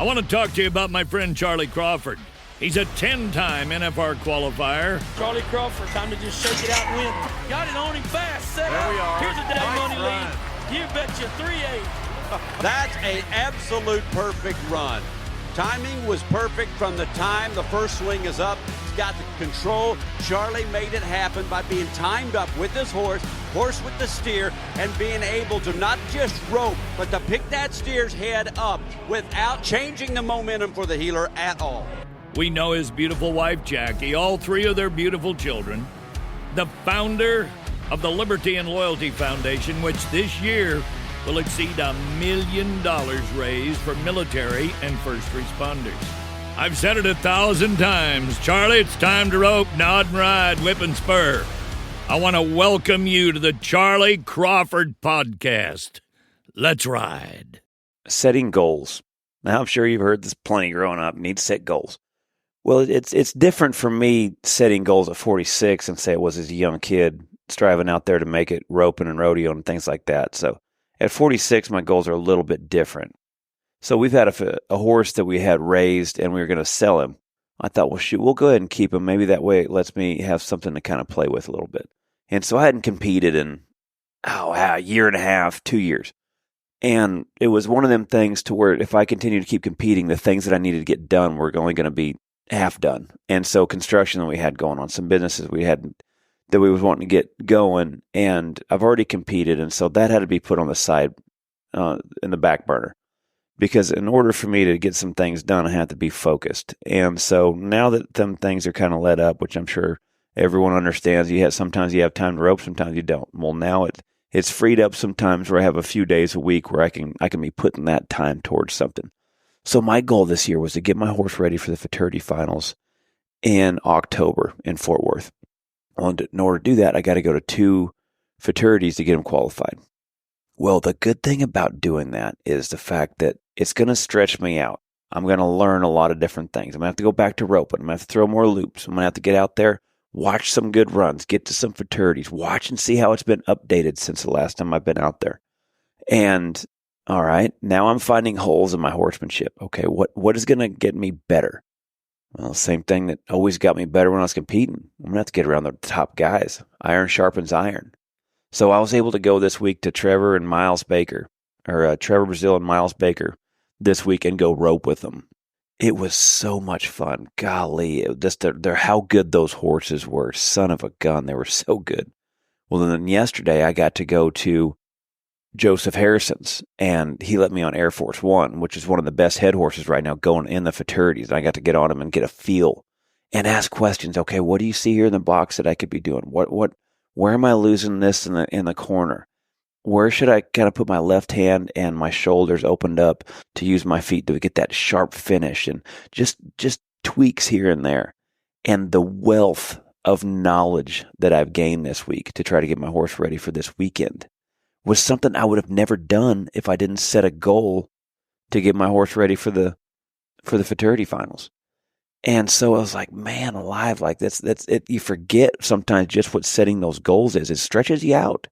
I want to talk to you about my friend Charlie Crawford. He's a 10-time NFR qualifier. Charlie Crawford, time to just shake it out and win. Got it on him fast, set there up. We are. Here's a day nice money run. lead. You betcha 3-8. That's an absolute perfect run. Timing was perfect from the time the first swing is up. He's got the control. Charlie made it happen by being timed up with his horse with the steer, and being able to not just rope, but to pick that steer's head up without changing the momentum for the heeler at all. We know his beautiful wife, Jackie, all three of their beautiful children, the founder of the Liberty and Loyalty Foundation, which this year will exceed $1 million raised for military and first responders. I've said it 1,000 times. Charlie, it's time to rope, nod and ride, whip and spur. I want to welcome you to the Charlie Crawford Podcast. Let's ride. Setting goals. Now, I'm sure you've heard this plenty growing up. You need to set goals. Well, it's different for me setting goals at 46 and say it was as a young kid striving out there to make it roping and rodeo and things like that. So at 46, my goals are a little bit different. So we've had a horse that we had raised and we were going to sell him. I thought, well, shoot, we'll go ahead and keep him. Maybe that way it lets me have something to kind of play with a little bit. And so I hadn't competed in, a year and a half, 2 years. And it was one of them things to where if I continued to keep competing, the things that I needed to get done were only going to be half done. And so construction that we had going on, some businesses we had that we was wanting to get going, and I've already competed. And so that had to be put on the side, in the back burner. Because in order for me to get some things done, I had to be focused. And so now that them things are kind of let up, which I'm sure everyone understands, sometimes you have time to rope, sometimes you don't. Well, now it's freed up sometimes where I have a few days a week where I can be putting that time towards something. So my goal this year was to get my horse ready for the Futurity Finals in October in Fort Worth. Well, in order to do that, I got to go to 2 Futurities to get them qualified. Well, the good thing about doing that is the fact that it's going to stretch me out. I'm going to learn a lot of different things. I'm going to have to go back to roping. I'm going to have to throw more loops. I'm going to have to get out there, watch some good runs, get to some Futurities, watch and see how it's been updated since the last time I've been out there. And, all right, now I'm finding holes in my horsemanship. Okay, what is going to get me better? Well, same thing that always got me better when I was competing. I'm going to have to get around the top guys. Iron sharpens iron. So I was able to go this week to Trevor and Miles Baker, or Trevor Brazil and Miles Baker this week and go rope with them. It was so much fun. Golly, they're how good those horses were. Son of a gun, they were so good. Well, then yesterday I got to go to Joseph Harrison's, and he let me on Air Force One, which is one of the best head horses right now going in the Futurities. I got to get on him and get a feel and ask questions. Okay, what do you see here in the box that I could be doing? Where am I losing this in the corner? Where should I kind of put my left hand and my shoulders opened up to use my feet to get that sharp finish, and just tweaks here and there. And the wealth of knowledge that I've gained this week to try to get my horse ready for this weekend was something I would have never done if I didn't set a goal to get my horse ready for the Futurity Finals. And so I was like, man, alive, like that's it. You forget sometimes just what setting those goals is. It stretches you out.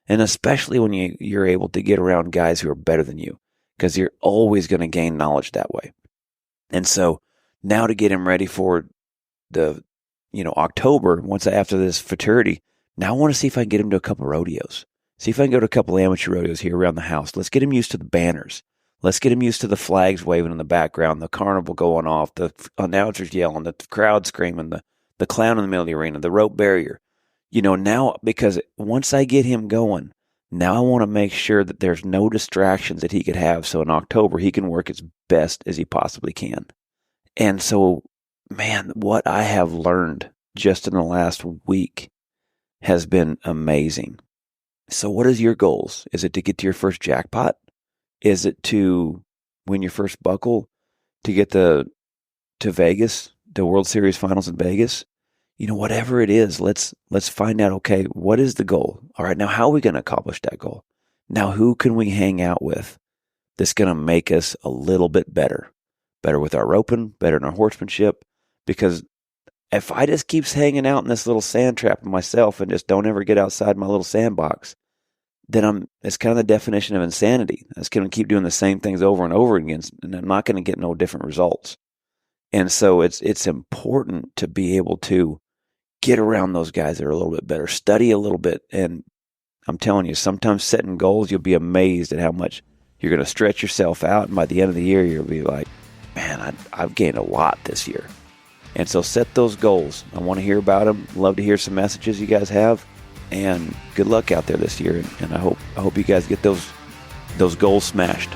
And especially when you're able to get around guys who are better than you, because you're always going to gain knowledge that way. And so now to get him ready for the, October, after this Futurity, now I want to see if I can get him to a couple rodeos. See if I can go to a couple amateur rodeos here around the house. Let's get him used to the banners. Let's get him used to the flags waving in the background, the carnival going off, the announcers yelling, the crowd screaming, the clown in the middle of the arena, the rope barrier. Now, because once I get him going, now I want to make sure that there's no distractions that he could have. So in October, he can work as best as he possibly can. And so, man, what I have learned just in the last week has been amazing. So what is your goals? Is it to get to your first jackpot? Is it to win your first buckle? To get to Vegas, the World Series Finals in Vegas? Whatever it is, let's find out, okay, what is the goal? All right, now how are we going to accomplish that goal? Now who can we hang out with that's going to make us a little bit better? Better with our roping, better in our horsemanship? Because if I just keeps hanging out in this little sand trap of myself and just don't ever get outside my little sandbox, then it's kind of the definition of insanity. I was going to keep doing the same things over and over again, and I'm not going to get no different results. And so it's important to be able to get around those guys that are a little bit better, study a little bit. And I'm telling you, sometimes setting goals, you'll be amazed at how much you're going to stretch yourself out. And by the end of the year, you'll be like, man, I've gained a lot this year. And so set those goals. I want to hear about them. Love to hear some messages you guys have. And good luck out there this year. And I hope you guys get those goals smashed.